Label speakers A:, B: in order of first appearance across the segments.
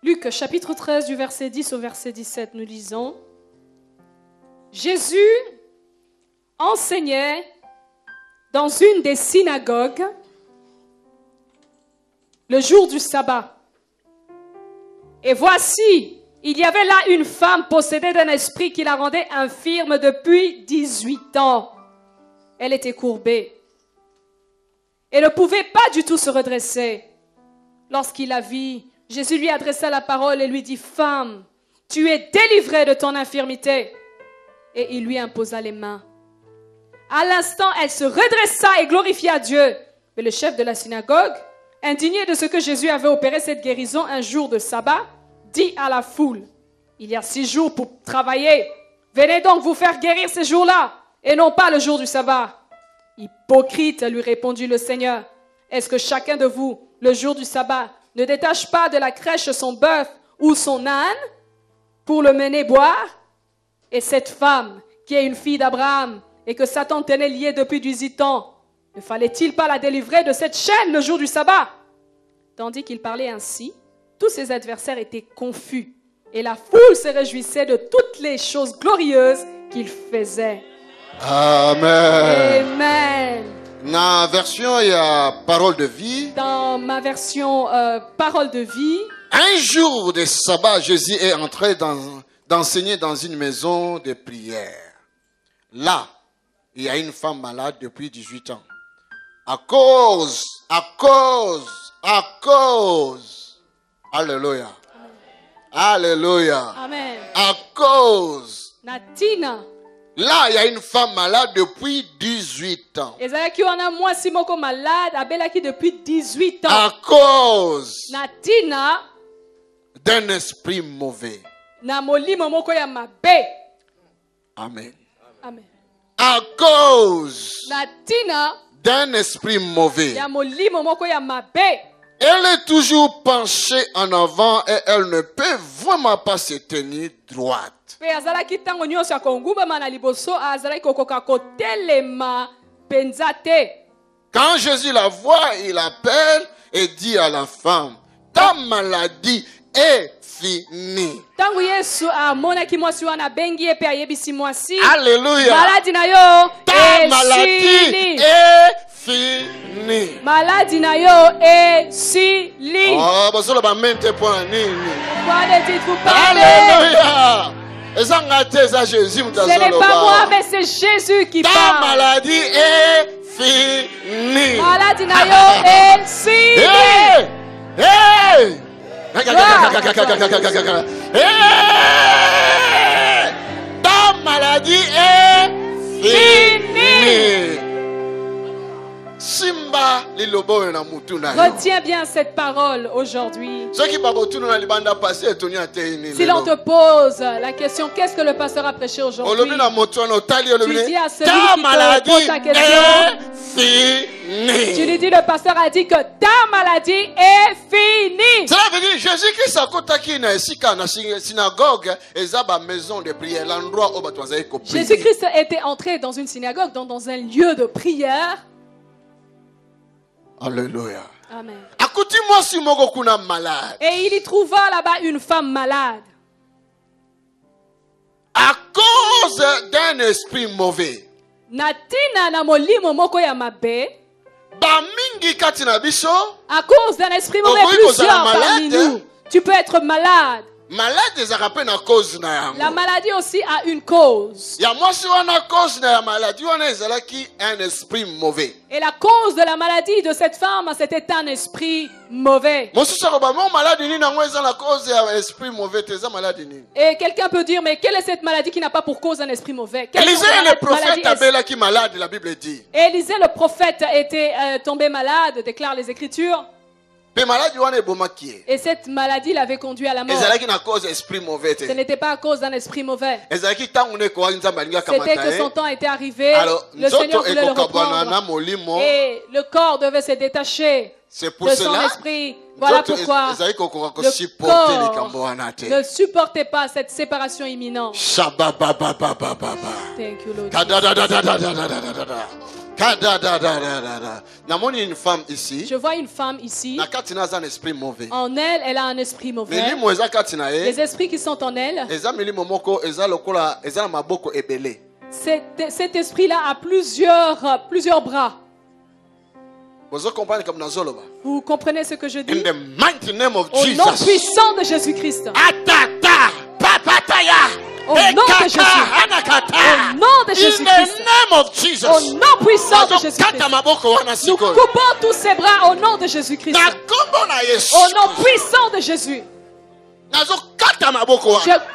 A: Luc chapitre 13 du verset 10 au verset 17, nous lisons. Jésus enseignait dans une des synagogues le jour du sabbat. Et voici, il y avait là une femme possédée d'un esprit qui la rendait infirme depuis 18 ans. Elle était courbée et ne pouvait pas du tout se redresser. Lorsqu'il la vit, Jésus lui adressa la parole et lui dit, « Femme, tu es délivrée de ton infirmité. » Et il lui imposa les mains. À l'instant, elle se redressa et glorifia Dieu. Mais le chef de la synagogue, indigné de ce que Jésus avait opéré cette guérison un jour de sabbat, dit à la foule, « Il y a 6 jours pour travailler. Venez donc vous faire guérir ces jours-là, et non pas le jour du sabbat. » Hypocrite, lui répondit le Seigneur, « Est-ce que chacun de vous, le jour du sabbat, ne détache pas de la crèche son bœuf ou son âne pour le mener boire? Et cette femme, qui est une fille d'Abraham, et que Satan tenait liée depuis 18 ans, ne fallait-il pas la délivrer de cette chaîne le jour du sabbat? » Tandis qu'il parlait ainsi, tous ses adversaires étaient confus, et la foule se réjouissait de toutes les choses glorieuses qu'il faisait.
B: Amen.
A: Amen.
B: Dans la version, il y a parole de vie.
A: Dans ma version parole de vie,
B: Un jour de sabbat, Jésus est entré d'enseigner dans une maison de prière. Là, il y a une femme malade depuis 18 ans. À cause. Alléluia. Alléluia.
A: amen.
B: À cause.
A: Natina,
B: Là, il y a une femme malade depuis 18 ans.
A: ezalaki wana mwasi moko malade abelaki depuis 18 ans.
B: À cause
A: Natina,
B: d'un esprit mauvais.
A: na molimo moko ya mabe.
B: Amen.
A: Amen.
B: À cause
A: Natina,
B: d'un esprit mauvais.
A: ya molimo moko ya mabe.
B: Elle est toujours penchée en avant et elle ne peut vraiment pas se tenir droite.
A: Pe azalaki tango nyonso ya kongumbama na liboso azalaki kokoka kotelema penza te.
B: Quand Jésus la voit, il appelle et dit à la femme, ta maladie est finie.
A: Tango Yesu amonaki mwasi wana bengi ye pe ayebisi mwasi.
B: Alléluia.
A: Maladi na yo
B: Ta maladie est finie.
A: Maladi na yo esili.
B: Oh, bosolo ba mente point nini.
A: Pourquoi ne dites-vous pas amen?
B: Alléluia. Jésus,
A: Ce n'est pas moi, mais c'est Jésus qui
B: ta
A: parle.
B: maladie est finie.
A: Maladi na yo esili.
B: Hey! Hey! Hey! Ta maladie est finie. Simba lilobo na mutu na yo.
A: Retiens bien cette parole aujourd'hui.
B: Ceux qui babotu na libanda passé etonia te ini.
A: Si l'on te pose la question, qu'est-ce que le pasteur a prêché aujourd'hui?
B: Olobi na moto na otali olobi.
A: Tu dis à celui
B: Ta
A: qui te
B: maladie
A: pose la question,
B: est finie.
A: tu lui dis, le pasteur a dit que ta maladie est finie.
B: Cela veut dire Jésus-Christ akotaki na esika na synagogue ezaba maison de prière, l'endroit où bato bazali ko prier.
A: Jésus-Christ était entré dans une synagogue, dans un lieu de prière.
B: Alléluia.
A: Amen.
B: Akuti mwasi moko kuna malade.
A: Et il y trouva là-bas une femme malade.
B: À cause d'un esprit mauvais.
A: Natina na molimo moko ya mabe.
B: Ba mingi kati na biso.
A: À cause d'un esprit mauvais,
B: Okoki
A: plusieurs
B: kozala
A: parmi
B: malade.
A: nous. Tu peux être malade.
B: Malade ezaka pe na cause na yango.
A: La maladie aussi a une cause.
B: Ya mwasi wana cause na ya maladie wana ezalaki un esprit mauvais.
A: Et la cause de la maladie de cette femme, c'était un esprit mauvais.
B: Mosusu akoba mo malade nini nango eza na cause ya esprit mauvais te eza malade nini.
A: Et quelqu'un peut dire, mais quelle est cette maladie qui n'a pas pour cause un esprit mauvais? Quelle
B: Élisée
A: maladie
B: le prophète
A: est-ce?
B: abelaki malade, la Bible dit.
A: Élisée le prophète était tombé malade, déclarent les Écritures.
B: Pe malade wana ebomaki ye.
A: Et cette maladie l'avait conduit à la mort.
B: Ezalaki na cause esprit mauvais te.
A: Ce n'était pas à cause d'un esprit mauvais.
B: Ezalaki tango ne ko nzamba linga kamata.
A: C'était que son temps était arrivé.
B: Alors,
A: Le Seigneur
B: nzoto
A: voulait le
B: ekokabwana na
A: reprendre.
B: molimo.
A: Et le corps devait se détacher.
B: C'est pour
A: de son
B: cela.
A: esprit. Voilà pourquoi le corps ne supportait pas cette séparation imminente. Thank you, Lord.
B: Une femme ici.
A: Je vois une femme ici.
B: Un esprit mauvais.
A: En elle, elle a un esprit mauvais. Les esprits qui sont en elle, cet esprit-là a plusieurs bras. Vous comprenez ce que je dis?
B: In the mighty name of
A: Au
B: Jesus.
A: nom puissant de Jésus-Christ.
B: Atata, papataya,
A: Au nom de Jésus. Au nom de
B: In
A: Jésus-Christ.
B: the name of Jesus.
A: Au nom puissant de Jésus-Christ. Nous coupons tous ses bras au nom de Jésus-Christ. Au nom puissant de Jésus. Je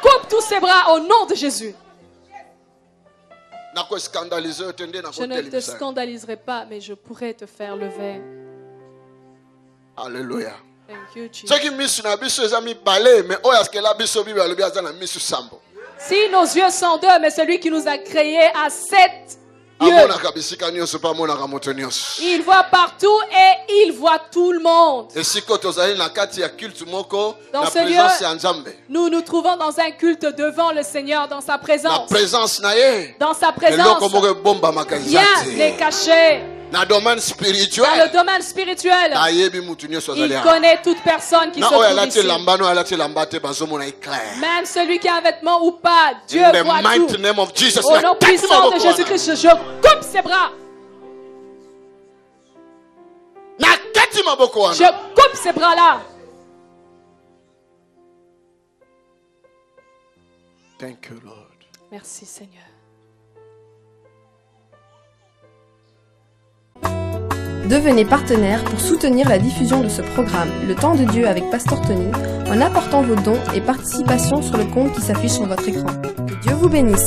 A: coupe tous ses bras au nom de Jésus. Je ne te scandaliserai pas, mais je pourrais te faire lever.
B: Alléluia.
A: Thank you, Jesus. Si nos yeux sont deux, mais celui qui nous a créés a 7 yeux. Il voit partout et il voit tout le monde. Dans ce lieu, nous nous trouvons dans un culte devant le Seigneur, dans sa présence. Dans sa présence, rien n'est caché.
B: Dans le domaine
A: spirituel, il connaît toute personne qui se trouve ici. Même celui qui a un vêtement ou pas, Dieu voit tout. Au nom puissant de Jésus-Christ, je coupe ses bras. Je coupe ces bras-là.
B: Thank you, Lord.
A: Merci, Seigneur.
C: Devenez partenaire pour soutenir la diffusion de ce programme, Le Temps de Dieu avec Pasteur Tony, en apportant vos dons et participations sur le compte qui s'affiche sur votre écran. Que Dieu vous bénisse.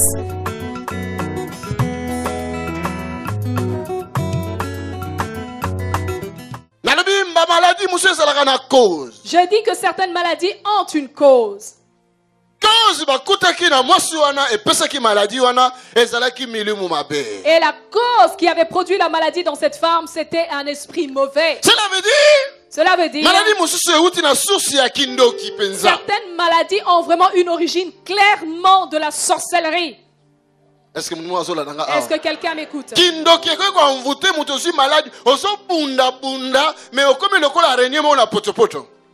A: Je dis que certaines maladies ont une cause. Et la cause qui avait produit la maladie dans cette femme, c'était un esprit mauvais. Cela veut dire certaines maladies ont vraiment une origine clairement de la sorcellerie. Est-ce que quelqu'un m'écoute?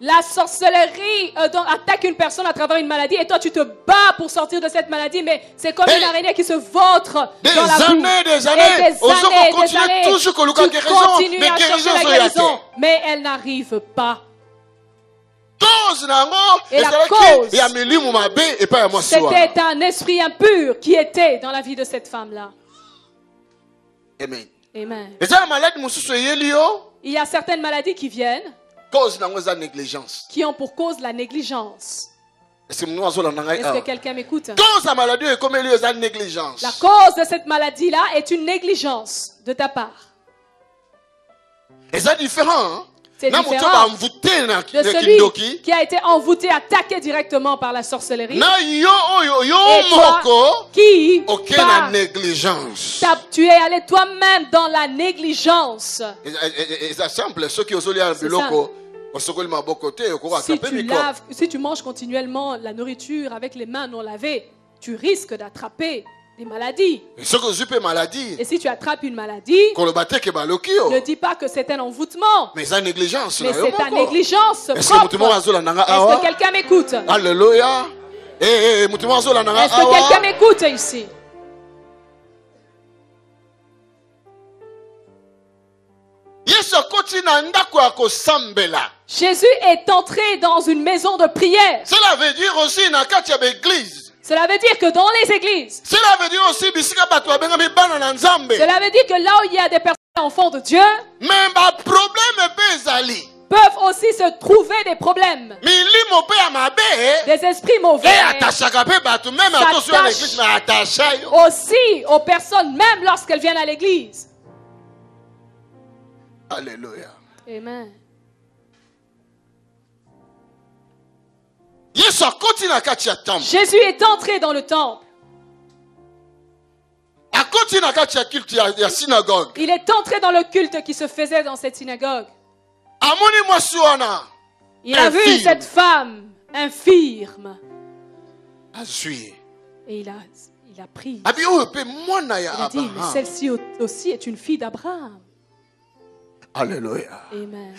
A: La sorcellerie attaque une personne à travers une maladie et toi tu te bats pour sortir de cette maladie, mais c'est comme une araignée qui se vautre dans la boue. Des années, tu continues à chercher la guérison, mais elle n'arrive pas. Et la cause, c'était un esprit impur qui était dans la vie de cette femme-là.
B: Amen.
A: Amen. Il y a certaines maladies qui viennent, qui ont pour cause la négligence. Est-ce que quelqu'un m'écoute? La cause de cette maladie-là est une négligence de ta part.
B: C'est différent.
A: C'est différent de celui qui a été envoûté, attaqué directement par la sorcellerie. Et toi, qui tu es allé toi-même dans la négligence. Si tu manges continuellement la nourriture avec les mains non lavées, tu risques d'attraper des maladies. Et si tu attrapes une maladie, ne dis pas que c'est un envoûtement, mais c'est ta négligence propre. Est-ce que quelqu'un m'écoute?
B: Alléluia.
A: Est-ce que quelqu'un m'écoute ici? Jésus est entré dans une maison de prière.
B: Cela veut dire aussi dans l'église.
A: Cela veut dire que dans les églises.
B: Cela veut dire aussi
A: Cela veut dire que là où il y a des personnes enfants de Dieu, peuvent aussi se trouver des problèmes. Des esprits mauvais s'attachent aussi aux personnes même lorsqu'elles viennent à l'église.
B: Alléluia.
A: Amen. Jésus est entré dans le temple.
B: Il
A: est entré dans le culte qui se faisait dans cette synagogue.
B: amoni mwasi wana
A: Il a vu
B: infirme.
A: cette femme infirme.
B: Azwi.
A: Et il a pris.
B: Abi oyo pe mwana ya
A: Il a dit, mais
B: Abraham.
A: celle-ci aussi est une fille d'Abraham.
B: Alléluia.
A: Amen.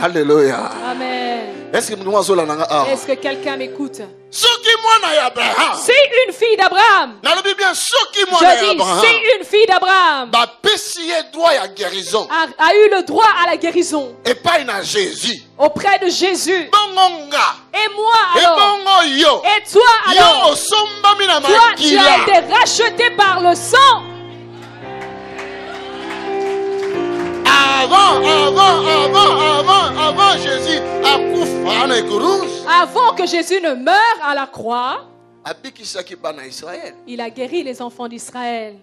B: Alléluia.
A: Amen.
B: Est-ce que nous avons la
A: Est-ce que quelqu'un m'écoute?
B: Soki mwana ya Abraham.
A: C'est une fille d'Abraham.
B: Nalobi bien soki mwana ya
A: Je dis,
B: Abraham.
A: c'est une fille d'Abraham.
B: Ba pesi ye droit ya guérison.
A: A eu le droit à la guérison
B: Et pas na Jésus.
A: auprès de Jésus.
B: Bongonga.
A: Et moi
B: Et
A: alors?
B: bongo yo.
A: Et toi
B: Yo
A: alors?
B: osombami na
A: Toi, tu as
B: makila.
A: été racheté par le sang.
B: Avant Jésus akufa na ekuruji.
A: Avant que Jésus ne meure à la croix,
B: Abikisaki bana Israël.
A: il a guéri les enfants d'Israël.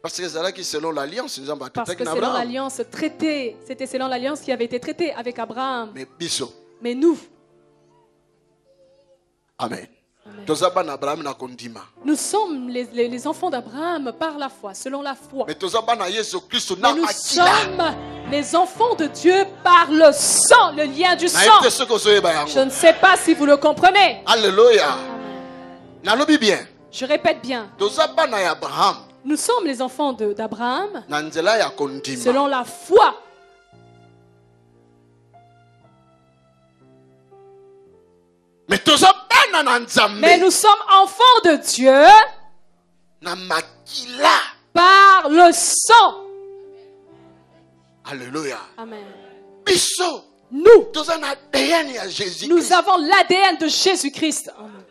B: Parce que c'est selon l'alliance, nous avons
A: Parce que selon l'alliance traitée, c'était selon l'alliance qui avait été traitée avec Abraham.
B: Mais biso.
A: Mais nous,
B: Amen.
A: Amen.
B: Tozabana Abraham na kondima.
A: nous sommes les enfants d'Abraham par la foi, selon la foi.
B: Mais tozabana Yesu Christ na
A: Mais nous
B: makila.
A: sommes les enfants de Dieu par le sang, le lien du
B: Na
A: sang.
B: ete soko zoyeba
A: Je
B: yango.
A: ne sais pas si vous le comprenez.
B: Alléluia.
A: Amen.
B: Nalobi bien.
A: Je répète bien.
B: Tozabana ya Abraham
A: Nous sommes les enfants d'Abraham
B: na nzela ya kondima.
A: selon la foi.
B: Mais tozabana na Nzambe
A: Mais nous sommes enfants de Dieu
B: na makila.
A: par le sang.
B: Alléluia.
A: Amen.
B: Biso
A: Nous,
B: tozana ADN ya Jésus.
A: nous avons l'ADN de Jésus-Christ. Amen.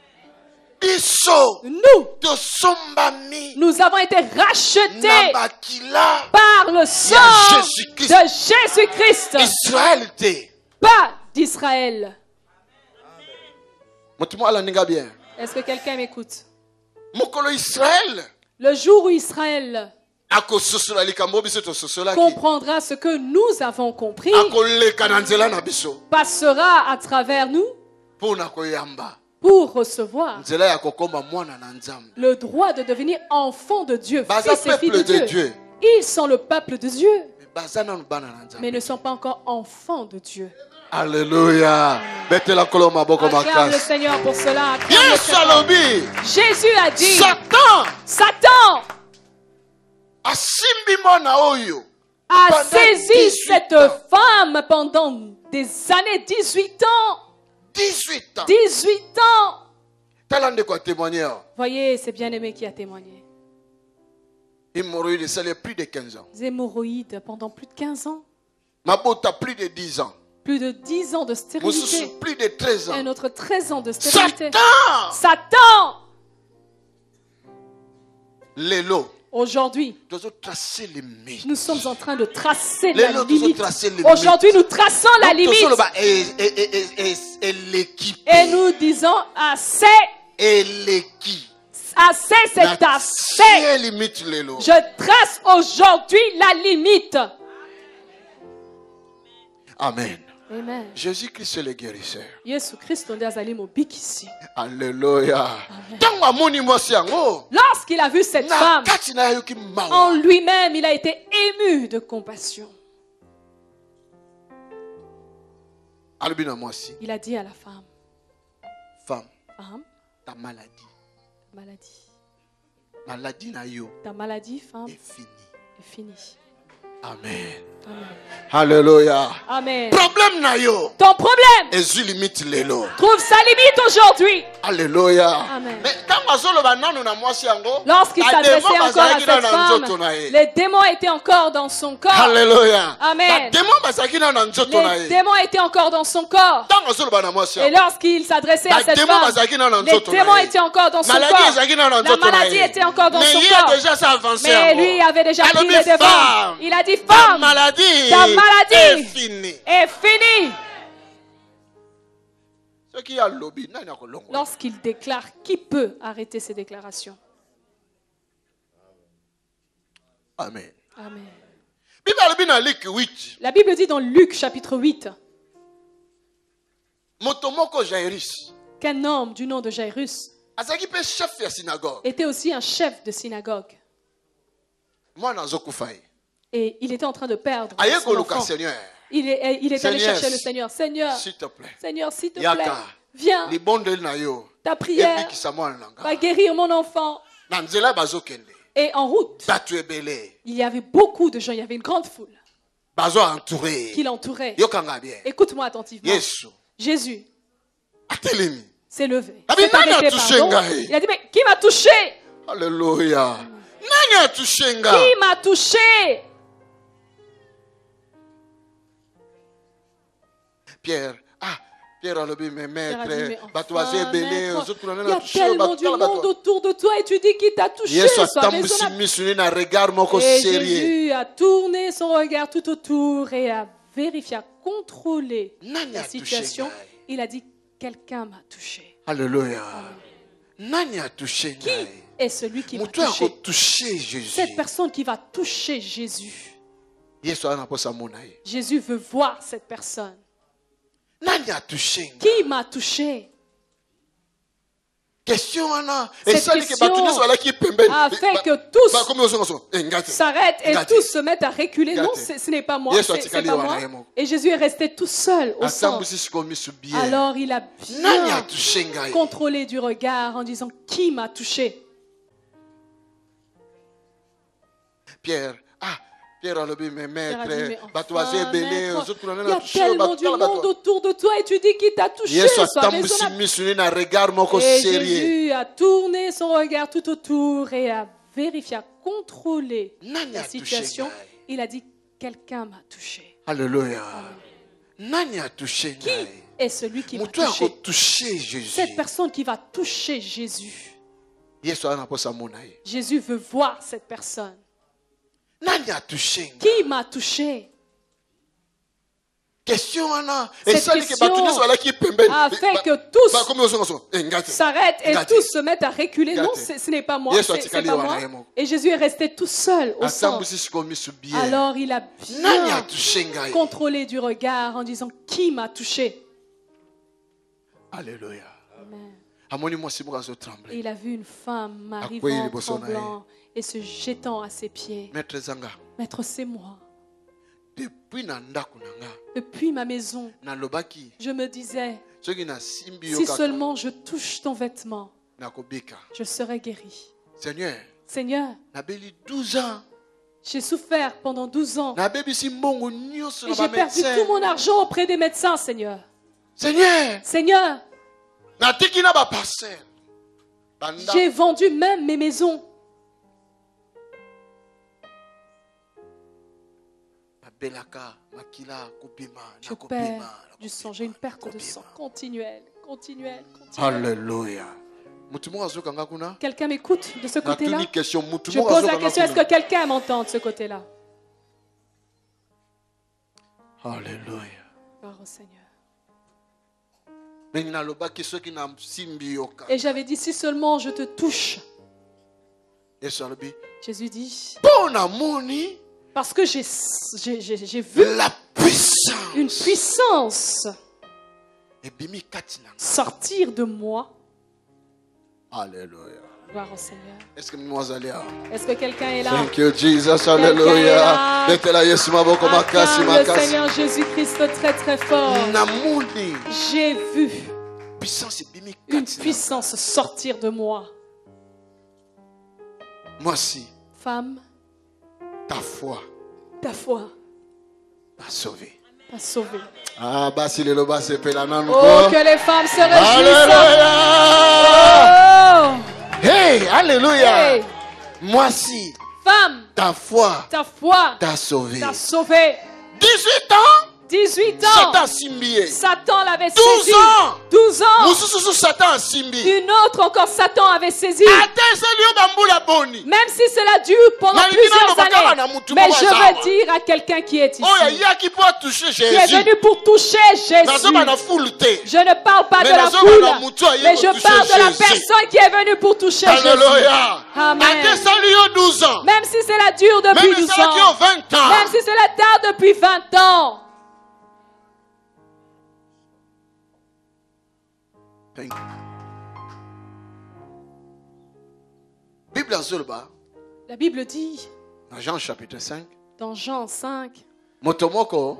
B: Biso
A: Nous,
B: tosombami
A: nous avons été rachetés
B: na makila
A: par le sang
B: Jésus-Christ.
A: de Jésus-Christ,
B: Israël te.
A: pas d'Israël.
B: Motumo ala ninga bien.
A: Est-ce que quelqu'un m'écoute?
B: Mokolo Israël
A: Le jour où Israël
B: akososola likambo biso tososolaki.
A: comprendra ce que nous avons compris,
B: Akoleka na nzela na biso
A: passera à travers nous
B: mpona koyamba
A: pour recevoir
B: nzela ya kokoma mwana na Nzambe.
A: le droit de devenir enfant de Dieu,
B: Baza
A: fils et filles de
B: peuple de
A: Dieu.
B: Dieu.
A: Ils sont le peuple de Dieu,
B: Mais baza nanu bana na Nzambe.
A: mais ne sont pas encore enfants de Dieu.
B: Alléluia. Betela kolo maboko
A: Acclame le
B: makasi.
A: Seigneur pour cela. acclame le
B: Yesu
A: Seigneur.
B: alobi
A: Jésus a dit,
B: Satan
A: Satan
B: asimbi mwana oyo
A: a
B: pendant
A: saisi
B: 18
A: cette
B: ans.
A: femme pendant des années, 18 ans.
B: 18 ans.
A: 18 ans.
B: Tala ndeko atémoigné.
A: Voyez, c'est bien-aimé qui a témoigné.
B: Hémorroïde, ça les plus de 15 ans.
A: Des hémorroïdes pendant plus de 15 ans.
B: Mabota plus de 10 ans.
A: Plus de 10 ans de
B: Mosusu
A: stérilité.
B: plus de 13 ans.
A: Un autre 13 ans de stérilité.
B: Satan
A: Satan,
B: Lelo.
A: aujourd'hui,
B: Nous avons tracé les limites.
A: nous sommes en train de tracer
B: Les
A: la
B: lots, nous avons
A: limite.
B: tracé les limites.
A: Aujourd'hui, nous traçons la limite.
B: Et l'équipe.
A: Et nous disons assez,
B: Et l'équipe.
A: assez, c'est assez.
B: Limite Lelo.
A: Je trace aujourd'hui la limite.
B: Amen.
A: Amen.
B: Jésus-Christ est le guérisseur.
A: Yesu Christ ndiye azali mobikisi.
B: Alléluia. Tango amoni mwasi yango.
A: Lorsqu'il a vu cette
B: Na
A: femme,
B: kati na yoki mawa.
A: en lui-même, il a été ému de compassion.
B: Alobi na mwasi.
A: Il a dit à la femme,
B: Femme,
A: femme,
B: ta maladie. Maladie na yo
A: ta maladie, femme,
B: est finie.
A: est finie.
B: Amen.
A: Amen.
B: Alléluia.
A: Amen.
B: Problème na yo.
A: Ton problème
B: Ezu limite lelo.
A: trouve sa limite aujourd'hui.
B: Alléluia.
A: Amen.
B: Mais quand azoloba nanu na mwasi yango.
A: Lorsqu'il s'adressait encore à cette femme,
B: Les
A: les démons étaient encore dans son corps.
B: Alléluia.
A: Amen.
B: Démon bazaki na nzoto na
A: Les
B: ye.
A: démons étaient encore dans son corps.
B: Tango azoloba na mwasi
A: Et
B: yango.
A: lorsqu'il s'adressait à cette femme, les démons étaient encore dans son
B: Maladie
A: corps.
B: ezaki na
A: La
B: nzoto na
A: maladie
B: ye.
A: était encore dans
B: Mais
A: son
B: il a
A: corps.
B: déjà ça avancé.
A: Mais lui il avait déjà pris le devant. Il a dit,
B: Ta
A: femme,
B: maladie
A: ta maladie
B: est finie.
A: est finie.
B: Ce qui a lobby, nani akolongo.
A: Lorsqu'il déclare, qui peut arrêter ces déclarations?
B: Amen.
A: Amen.
B: Bible alobi na Luc 8.
A: La Bible dit dans Luc chapitre 8
B: Moto moko Jairus.
A: qu'un homme du nom de Jairus
B: Azaki pe chef ya synagogue.
A: était aussi un chef de synagogue.
B: Mwana azokufa ye.
A: Et il était en train de perdre
B: Aïe
A: son
B: Goluka,
A: enfant.
B: Seigneur.
A: Il est allé
B: Seigneur,
A: chercher le Seigneur. Seigneur,
B: S'il te plaît.
A: Seigneur, s'il te
B: Yaka.
A: plaît, viens.
B: Les bons de Nayo.
A: Ta prière
B: Et puis qui s'amoile nanga.
A: va guérir mon enfant.
B: Nanzela bazo kende.
A: Et en route,
B: Batu ebele.
A: il y avait beaucoup de gens, il y avait une grande foule
B: Bazo entouré.
A: qui l'entouraient.
B: Yokanga bien.
A: Écoute-moi attentivement.
B: Yesu.
A: Jésus
B: Atelemi.
A: s'est levé.
B: Ah, mais
A: S'est
B: nani a
A: arrêté,
B: touché
A: pardon.
B: Ngai?
A: Il a dit, mais qui m'a touché?
B: Alléluia. Nani a touché nga?
A: Qui m'a touché?
B: Pierre. Pierre a levé mes
A: Pierre a dit, mais
B: maîtres.
A: enfin,
B: Batoisé belé.
A: maître,
B: Aux autres,
A: il y a tellement du monde autour de toi et tu dis qui t'a touché.
B: Yesu
A: Sois raisonnable.
B: atambusi na regard moko
A: Et
B: sérieux.
A: Jésus a tourné son regard tout autour et a vérifié, a contrôlé
B: Nani
A: la
B: a touché
A: situation.
B: Ngai?
A: Il a dit, quelqu'un m'a touché.
B: Alléluia. Nani a touché
A: Qui
B: Ngai?
A: est celui qui m'a
B: Mutu a
A: touché?
B: touché Jésus.
A: Cette personne qui va toucher Jésus.
B: Yesu ana posa monaye.
A: Jésus veut voir cette personne.
B: Nani a touché Ngai?
A: Qui m'a touché?
B: Question ana.
A: Cette
B: Et ça dit que
A: question
B: batuné soit là qui pembeni.
A: a fait que tous
B: Comme nous sommes. Ngate.
A: s'arrêtent et
B: Ngate.
A: tous se mettent à reculer. Non,
B: Ngate.
A: ce n'est pas moi.
B: Yesu
A: C'est
B: atikali
A: pas
B: wana
A: moi.
B: yemo.
A: Et Jésus est resté tout seul au centre.
B: Atambusi siko misu bien.
A: Alors il a
B: Nani a
A: bien
B: touché Ngai?
A: contrôlé du regard en disant qui m'a touché.
B: Pierre. Pierre a levé mes
A: Pierre a dit, mais
B: maîtres.
A: enfin,
B: Batoisé belé.
A: maître,
B: Aux autres,
A: il y a tellement du monde autour de toi et tu dis qui t'a touché.
B: Yesu
A: Sois
B: atambusi
A: raisonnable.
B: misu na regard moko
A: Et
B: sérieux.
A: Jésus a tourné son regard tout autour et a vérifié, a contrôlé
B: Nani
A: la
B: a touché
A: situation.
B: Ngai?
A: Il a dit quelqu'un m'a touché.
B: Alléluia. Nani a touché
A: Qui
B: Ngai?
A: est celui qui m'a
B: Mutu a
A: touché?
B: touché Jésus.
A: Cette personne qui va toucher Jésus.
B: Yesu ana posa monaye.
A: Jésus veut voir cette personne.
B: Nani a touché Ngai?
A: Qui m'a touché?
B: Question ana.
A: Cette
B: Et ça dit que
A: question
B: batuné soit là qui pembeni.
A: a fait que tous
B: Comme nous sommes. Ngate.
A: s'arrêtent et
B: Ngate.
A: tous se mettent à reculer. Non,
B: Ngate.
A: ce n'est pas moi.
B: Yesu
A: C'est
B: atikali
A: pas
B: wana
A: moi.
B: yemo.
A: Et Jésus est resté tout seul au centre.
B: Atambusi siko misu bien.
A: Alors il a
B: Nani a
A: bien
B: touché Ngai?
A: contrôlé du regard en disant qui m'a touché.
B: Alléluia.
A: Amen.
B: Amoni mwasi moko azo
A: Et
B: trembler.
A: il a vu une femme
B: Akwei
A: arrivant
B: liboso na ye.
A: tremblant et se jetant à ses pieds.
B: Maître Zanga.
A: Maître, c'est moi.
B: Depuis na ndako na nga.
A: Depuis ma maison,
B: Na lobaki.
A: je me disais,
B: Soki na simbi yo
A: si
B: kaka.
A: seulement je touche ton vêtement,
B: Na kobika.
A: je serai guéri.
B: Seigneur.
A: Seigneur,
B: Nabeli 12 ans.
A: j'ai souffert pendant 12 ans
B: Nabebisi mbongo nyonso
A: et
B: na
A: j'ai
B: ba
A: perdu
B: médecin.
A: tout mon argent auprès des médecins, Seigneur.
B: Seigneur.
A: Seigneur,
B: Natiki na ba parcelle. Banda.
A: j'ai vendu même mes maisons.
B: Belaka, makila, kobima,
A: Je
B: na
A: perds
B: kobima.
A: du sang, j'ai une perte de sang continuelle, continuelle.
B: Alléluia. Mutu moko azokanga kuna.
A: Quelqu'un m'écoute de ce côté-là?
B: Natuni question. Mutu
A: Je
B: moko
A: pose la
B: azokanga
A: question, est-ce que
B: kuna.
A: quelqu'un m'entend de ce côté-là?
B: Alléluia.
A: Gloire au Seigneur.
B: Mais na lobaki soki na simbi yoka.
A: Et j'avais dit, si seulement je te touche.
B: Yesu alobi.
A: Jésus dit,
B: Pona moni.
A: parce que j'ai vu
B: La puissance.
A: une puissance
B: Et bimi kati na nga.
A: sortir de moi.
B: Alléluia.
A: Gloire au Seigneur.
B: Est-ce que nous allons aller?
A: Est-ce que quelqu'un est là?
B: Thank you, Jesus.
A: est là.
B: Alléluia. Netela Yesu maboko makasi
A: Acclame le
B: makasi.
A: Seigneur Jésus-Christ très très fort.
B: Namuni.
A: J'ai vu
B: Puissance et bimi
A: une
B: kati na nga.
A: puissance sortir de moi.
B: Moi aussi,
A: Femme,
B: ta foi
A: ta foi
B: t'a sauvé.
A: t'a sauvée.
B: Ah, basi le loba se pela nanu.
A: Oh, que les femmes se réjouissent.
B: Alléluia.
A: Oh,
B: Hey, alléluia.
A: hey.
B: Moi aussi,
A: Femme,
B: ta foi
A: ta foi
B: t'a sauvé.
A: t'a sauvée.
B: 18 ans,
A: 18 ans,
B: Satan simbié.
A: Satan l'avait
B: 12
A: saisi.
B: ans.
A: 12 ans,
B: Mususu Satan simbi.
A: une autre encore Satan avait saisi.
B: Ateselio bambula boni.
A: Même si cela dure pendant
B: Malgré
A: plusieurs
B: le bakala na
A: années.
B: mutu
A: Mais
B: moko
A: je
B: azawa.
A: veux dire à quelqu'un qui est ici,
B: Oh, il y a qui peut toucher
A: qui est
B: Jésus.
A: venu pour toucher
B: Nazo ba na
A: Jésus.
B: full te.
A: Je ne parle pas
B: Mais
A: de la
B: nazo
A: foule,
B: ba na mutu aye
A: mais
B: ko
A: je
B: toucher
A: parle de la
B: Jésus.
A: personne qui est venue pour toucher Jésus.
B: Alléluia.
A: Amen.
B: Ateselio 12 ans.
A: Même si cela dure depuis
B: Même
A: 12
B: cela qui ont
A: ans,
B: 20 ans.
A: même si cela tarde depuis 20 ans.
B: Thank you. Bible azolba,
A: La Bible dit,
B: dans Jean chapitre 5,
A: Dans Jean 5,
B: Motomoko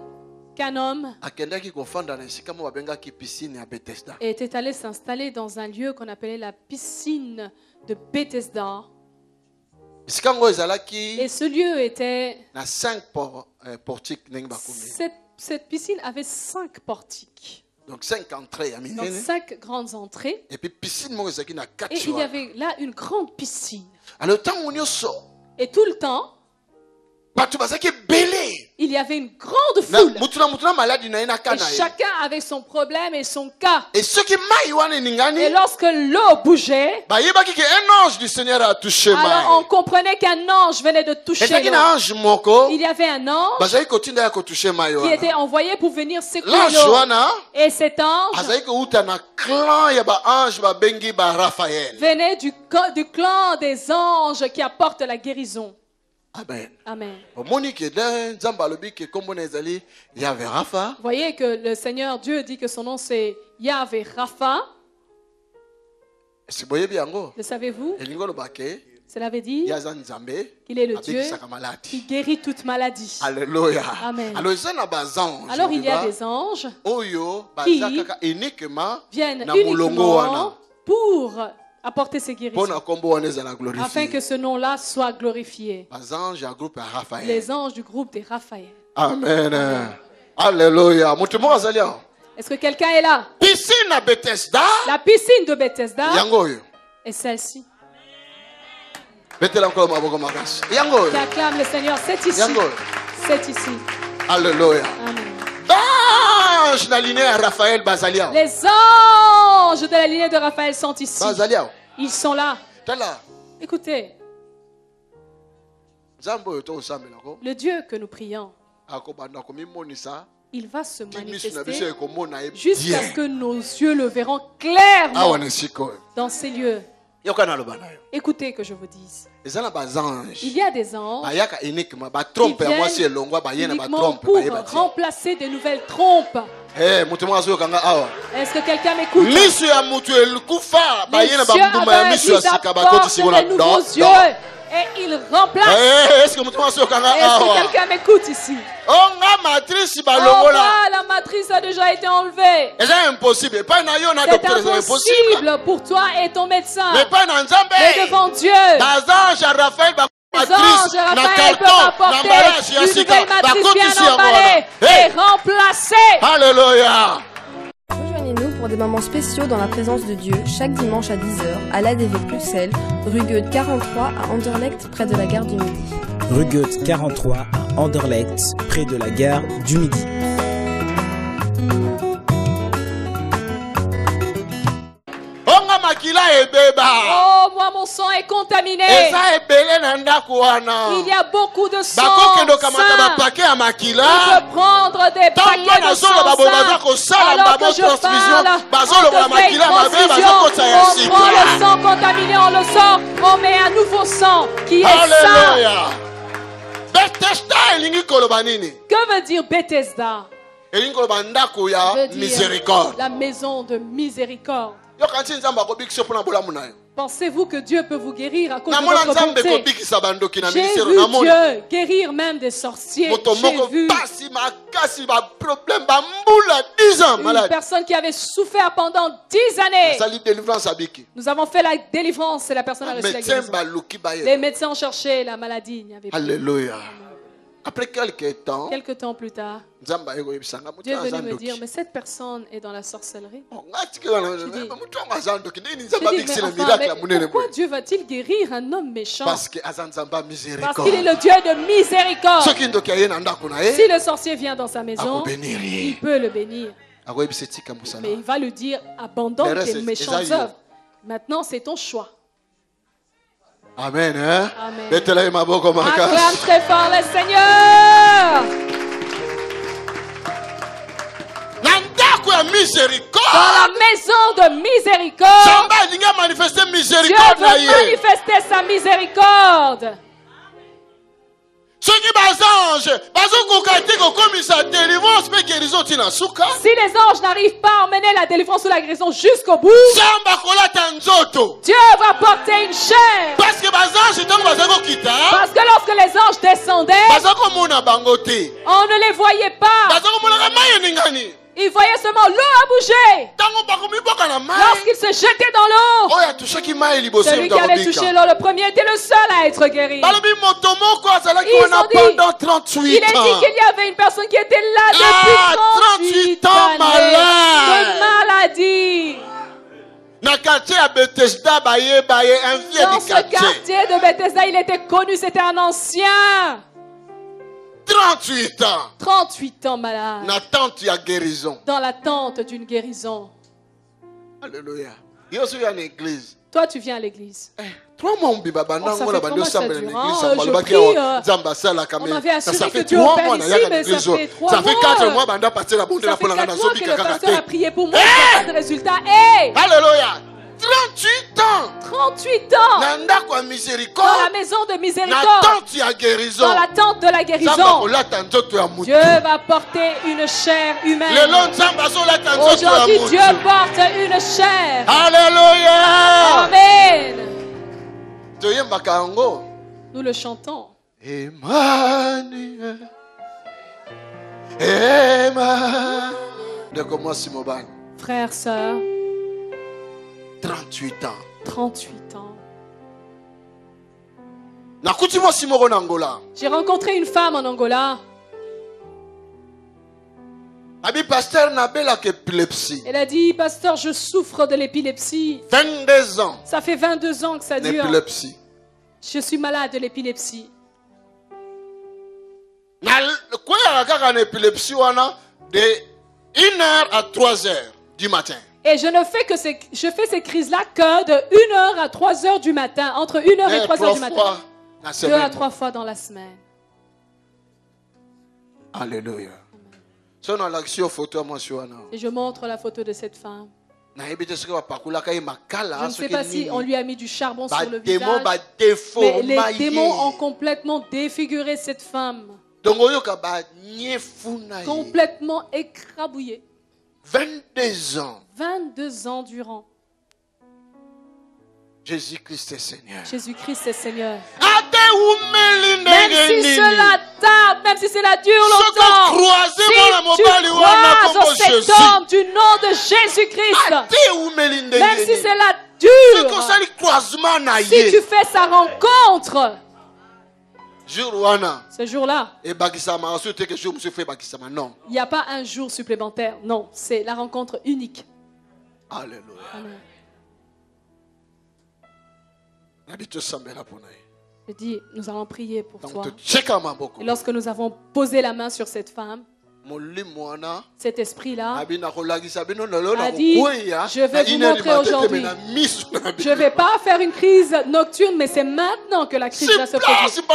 A: qu'un homme
B: akendaki kofanda na esika mo babengaki piscine ya Bethesda.
A: était allé s'installer dans un lieu qu'on appelait la piscine de Bethesda.
B: Esika ngo ezalaki
A: Et ce lieu était...
B: na 5 portiques ndenge bakomi.
A: Cette piscine avait 5 portiques.
B: Donc 5 entrées ya
A: Donc
B: minene.
A: 5 grandes entrées.
B: Et puis piscine mo ezalaki na
A: Et
B: 4
A: il y avait là une grande piscine.
B: Alors tant nyonso
A: Et tout le temps,
B: bato bazaki belé.
A: il y avait une grande foule.
B: Mutuna maladi na ina
A: Et
B: kana.
A: chacun avait son problème et son cas.
B: Et ce qui mai wana ningani
A: Et lorsque l'eau bougeait,
B: ba yebaki que un ange du Seigneur a touché mai.
A: alors on comprenait qu'un ange venait de toucher
B: Ezaki na
A: l'eau.
B: ange moko.
A: Il y avait un ange
B: Bazaki kotinda ya ko toucher mai
A: qui
B: wana.
A: était envoyé pour venir secouer
B: L'ange
A: l'eau.
B: wana
A: Et cet ange
B: azaki ko uta na clan ya ba ange ba bengi ba Raphaël.
A: venait du clan des anges qui apportent la guérison.
B: Amen.
A: Amen.
B: Omoni ke dans Nzamba alobi ke kombo na ezali Yahvé Rapha.
A: Vous voyez que le Seigneur Dieu dit que son nom c'est Yahvé Rapha.
B: Si boyebi yango.
A: Le savez-vous?
B: Elingo lobake
A: Cela veut dire
B: yaza Nzambe.
A: qu'il est le Dieu
B: Abekisaka maladi.
A: qui guérit toute maladie.
B: Alléluia.
A: Amen.
B: Alors eza na bazange.
A: Alors il y a des anges
B: Oyo
A: qui
B: bazaka uniquement
A: viennent
B: na mulongo wana.
A: uniquement pour apporter ces guérisons,
B: Pona kombo wana ezala glorifié.
A: afin que ce nom-là soit glorifié.
B: Bazange ya groupe ya Raphaël.
A: Les anges du groupe des Raphaël.
B: Amen. Alléluia. Mutu mo azali aho.
A: Est-ce que quelqu'un est là?
B: Piscine à Bethesda.
A: La piscine de Bethesda
B: Yango oyo.
A: est celle-ci.
B: Betela nkolo maboko makasi. Yango oyo.
A: Qui acclame le Seigneur. C'est ici.
B: Yango oyo.
A: C'est ici.
B: Alléluia.
A: Amen.
B: Ange na lignée ya Raphaël bazali aho.
A: Les anges de la lignée de Raphaël sont ici.
B: Bazali aho.
A: Ils sont là.
B: Tala.
A: Écoutez,
B: Nzambe oyo to osambelako.
A: le Dieu que nous prions,
B: Akobanda komimonisa.
A: il va se
B: Ti misu na biso
A: manifester
B: ekomona ye
A: jusqu'à ce
B: bien.
A: que nos yeux le verront clairement
B: Awa na esika oyo.
A: dans ces lieux.
B: Yoka na loba na yo.
A: Écoutez que je vous dise.
B: Eza na bazange.
A: Il y a des anges
B: Bayaka uniquement ba
A: qui
B: trompe ya mwasi
A: viennent
B: elongwa bayena ba
A: uniquement
B: trompe
A: pour
B: bayeba ti.
A: remplacer des nouvelles trompes.
B: Eh mutu mo azo kanga awa.
A: Est-ce que quelqu'un m'écoute?
B: Misu ya mutu elikufa
A: Les
B: bayena ba
A: cieux
B: mbuma ya
A: aveugles,
B: misu ya
A: ils
B: sika ba
A: apportent
B: koti sikola.
A: de nouveaux yeux et ils remplacent.
B: Eh, est-ce que mutu mo azo kanga
A: Est-ce que
B: awa?
A: quelqu'un m'écoute ici?
B: Onga matrice
A: Oh,
B: balongola.
A: la matrice a déjà été enlevée.
B: Eza impossible. Pas na yo na
A: C'est
B: docteur c'est impossible.
A: impossible pour toi et ton médecin.
B: Mais pas na
A: Mais
B: Nzambe.
A: devant Dieu,
B: Bazange ya Raphaël ba
A: les anges,
B: matrice na
A: Raphaël peut
B: carton na
A: apporter
B: emballage ya
A: une
B: sika
A: nouvelle
B: ba
A: matrice
B: koti
A: bien
B: si yango
A: emballée
B: wana.
A: et
B: Eh,
A: remplacée.
B: Alléluia.
C: Rejoignez-nous pour des moments spéciaux dans la présence de Dieu chaque dimanche à 10h à l'ADV Bruxelles, rue Goethe 43 à Anderlecht près de la gare du Midi.
D: Rue Goethe 43 à Anderlecht, près de la gare du Midi.
B: Onga makila ebeba.
A: Oh, moi, mon sang est contaminé.
B: Eza ebele na ndako wana.
A: Il y a beaucoup de sang.
B: Bakokendo kamata ba
A: sain.
B: paquet ya
A: On
B: makila.
A: peut prendre des paquets
B: Tango
A: de sang
B: bazolo ba baza
A: sain.
B: kosala
A: Alors
B: babo
A: que je
B: transfusion.
A: parle,
B: Bazolo
A: on
B: ba
A: te fait une
B: makila mabe
A: transfusion.
B: bazokota ya
A: On
B: sika.
A: prend le sang contaminé, on le sort, on met un nouveau sang qui est sain.
B: Alléluia. Bethesda elingi koloba nini?
A: Que veut dire Bethesda?
B: Elingi koloba ndako ya
A: Veut dire
B: miséricorde.
A: la maison de miséricorde.
B: Yo kanti nzamba akobikisa mpona bolamu na yo.
A: Pensez-vous que Dieu peut vous guérir à cause de
B: Namona
A: votre
B: nzambe
A: bonté?
B: kobikisa bandoki na
A: J'ai
B: ministère
A: vu
B: namoni.
A: Dieu guérir même des sorciers.
B: Moto
A: J'ai
B: moko
A: vu
B: pasi makasi ba problème ba mbula 10 ans
A: une
B: malade.
A: personne qui avait souffert pendant 10 années.
B: Sali délivrance abiki.
A: Nous avons fait la délivrance et la personne a reçu la
B: Médecin
A: guérison.
B: baluki
A: Les
B: baye.
A: médecins ont cherché la maladie, il n'y avait pas.
B: Alléluia. Après quelques temps,
A: Quelques temps plus tard,
B: nzamba eko yebisanga mutu
A: Dieu est venu me
B: azandoki.
A: dire, mais cette personne est dans la sorcellerie.
B: Ngati wana
A: dis-
B: mutu azandoki ndini
A: Je
B: nzamba
A: dis,
B: bikisa le
A: mais,
B: miracle
A: enfin,
B: ya
A: mais
B: munene
A: pourquoi
B: boye.
A: Dieu va-t-il guérir un homme méchant?
B: Parce que azanzamba
A: Parce qu'il est
B: miséricorde.
A: le Dieu de miséricorde.
B: Soki ndoki aye na ndako na ye,
A: Si le sorcier vient dans sa maison,
B: akobénir
A: il
B: ye.
A: peut le bénir.
B: Akoyebisa etika mosala.
A: Mais il va lui dire, abandonne
B: Le reste,
A: tes
B: c'est
A: méchantes
B: Esaïe.
A: œuvres. Maintenant, c'est ton choix.
B: Amen, hein?
A: Amen.
B: Betela ye maboko
A: Acclame
B: makasi.
A: très fort le Seigneur.
B: Na ndako ya
A: Dans
B: miséricorde.
A: la maison de miséricorde,
B: Nzambe alingi amanifeste
A: Dieu
B: miséricorde na
A: veut
B: ye.
A: manifester sa miséricorde.
B: Soki bazange ange bazokoka délivrance pe guérison tina suka.
A: Si les anges n'arrivent pas à emmener la délivrance ou la guérison jusqu'au bout,
B: Zamba kolata nzoto.
A: Dieu va porter une chair.
B: Parce que bazange tango bazako kita.
A: Parce que lorsque les anges descendaient,
B: Bazako mona bangote.
A: on ne les voyait pas.
B: Bazako mona kamaye ningani.
A: Ils voyaient seulement l'eau a bougé.
B: Tango bakomi boka na mai.
A: Lorsqu'ils se jetaient dans l'eau,
B: Oya touchaki mai liboso
A: celui qui avait touché l'eau le premier était le seul à être guéri.
B: Balobi motomoko azalaki
A: Ils
B: wana
A: ont dit,
B: pendant 38
A: il est dit
B: ans.
A: qu'il y avait une personne qui était là depuis 38
B: ans
A: années
B: malade.
A: de maladie.
B: Na quartier à Bethesda baye un vieux
A: Dans
B: du
A: ce
B: quartier.
A: quartier de Bethesda, il était connu, c'était un ancien.
B: 38 ans.
A: 38 ans malade.
B: Na tente ya guérison.
A: Dans l'attente d'une guérison.
B: Alléluia. Yo suis en église.
A: Toi, tu viens à l'église.
B: 3 mois mbiba banda
A: ça
B: ngola
A: fait
B: bando
A: 3 mois, ça
B: sambela
A: dure,
B: l'église
A: hein.
B: sambala
A: Je
B: baki
A: prie,
B: nzamba sala
A: on
B: kamé.
A: m'avait assuré
B: Ça
A: que
B: fait
A: Dieu
B: 3
A: opère
B: mois na
A: ici,
B: ya
A: mais ça
B: l'église.
A: fait 3
B: Ça fait
A: mois.
B: 4 mois banda passer la bonne
A: Ça
B: la
A: fait
B: pour la
A: 4 mois que le pasteur a
B: kakate.
A: prié pour moi, il n'y a pas de résultat. Hey!
B: Alléluia. 38 ans.
A: 38 ans
B: Nanda kwa
A: dans
B: miséricorde.
A: la maison de
B: Na
A: miséricorde,
B: tente ya guérison.
A: dans l'attente de la
B: Zamba
A: guérison.
B: kolata nzoto ya mutu.
A: Dieu va porter une chair humaine.
B: Lelo nzamba zolata nzoto ya
A: Aujourd'hui,
B: mutu.
A: Dieu porte une chair.
B: Alléluia.
A: Amen.
B: Toyembaka yango.
A: Nous le chantons.
B: Emmanuel. Emmanuel. De comment Simoban?
A: Frères, sœurs,
B: 38 ans.
A: 38 ans.
B: Nakuti mo Simoro Nangola.
A: J'ai rencontré une femme en Angola.
B: Abi pasteur Nabela épilepsie.
A: Elle a dit, pasteur, je souffre de l'épilepsie.
B: 22 ans.
A: Ça fait 22 ans que ça dure.
B: D'épilepsie.
A: Je suis malade de l'épilepsie.
B: Na kwa kaka na épilepsie wana de 1h à 3h du matin.
A: Et je fais ces crises-là que de 1h à 3h du matin, entre 1h et 3h du matin. 2 à 3 fois dans la semaine.
B: Alléluia. Son l'action photo moi sur wana.
A: Et je montre la photo de cette femme.
B: Na ebite ce que va pakula kai makala.
A: Je ne sais pas si on lui a mis du charbon sur le
B: démon
A: visage.
B: ba défaut
A: Mais les
B: maillé.
A: démons ont complètement défiguré cette femme.
B: Donc oyoka ba nyefuna.
A: Complètement écrabouillée.
B: 22 ans.
A: 22 ans durant.
B: Jésus-Christ est Seigneur.
A: Jésus-Christ est Seigneur.
B: Même
A: Même si cela tape, même si cela dure longtemps, si tu crois en cet homme du nom de Jésus-Christ, même si cela dure, si tu fais sa rencontre, ce jour-là, il n'y a pas un jour supplémentaire. Non, c'est la rencontre unique.
B: Alléluia.
A: Amen.
B: Alléluia.
A: Je dis, nous allons prier pour toi.
B: Donc,
A: Et lorsque nous avons posé la main sur cette femme, cet esprit-là a dit, je vais vous montrer aujourd'hui. Je ne vais pas faire une crise nocturne, mais c'est maintenant que la crise va se produire. Sur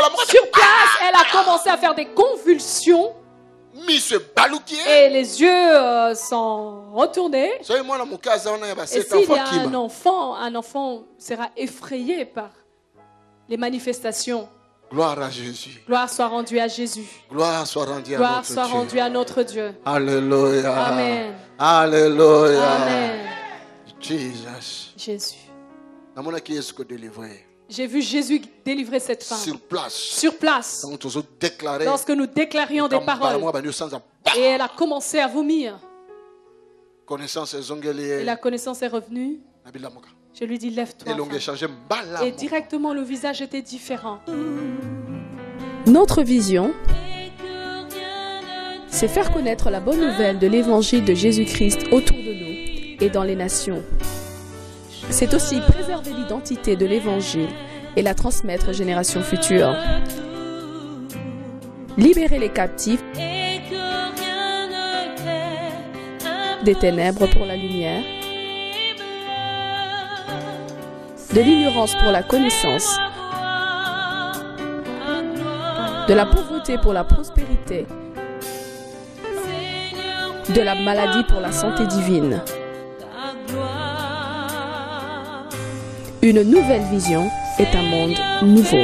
A: place, elle a commencé à faire des convulsions et les yeux sont retournés. Et s'il y a un enfant sera effrayé par les manifestations.
B: Gloire à Jésus.
A: Gloire soit rendue à Jésus.
B: Gloire soit rendue
A: Gloire soit rendue à notre Dieu.
B: Alléluia.
A: Amen.
B: Alléluia.
A: Amen.
B: Jesus.
A: Jésus.
B: Délivré.
A: J'ai vu Jésus délivrer cette femme.
B: Sur place.
A: Sur place. Lorsque nous déclarions des paroles. Et elle a commencé à vomir. Et la connaissance est revenue. Je lui dis, lève-toi. Et directement, le visage était différent.
C: Notre vision, c'est faire connaître la bonne nouvelle de l'évangile de Jésus-Christ autour de nous et dans les nations. C'est aussi préserver l'identité de l'évangile et la transmettre aux générations futures. Libérer les captifs des ténèbres pour la lumière, de l'ignorance pour la connaissance, de la pauvreté pour la prospérité, de la maladie pour la santé divine. Une nouvelle vision est un monde nouveau.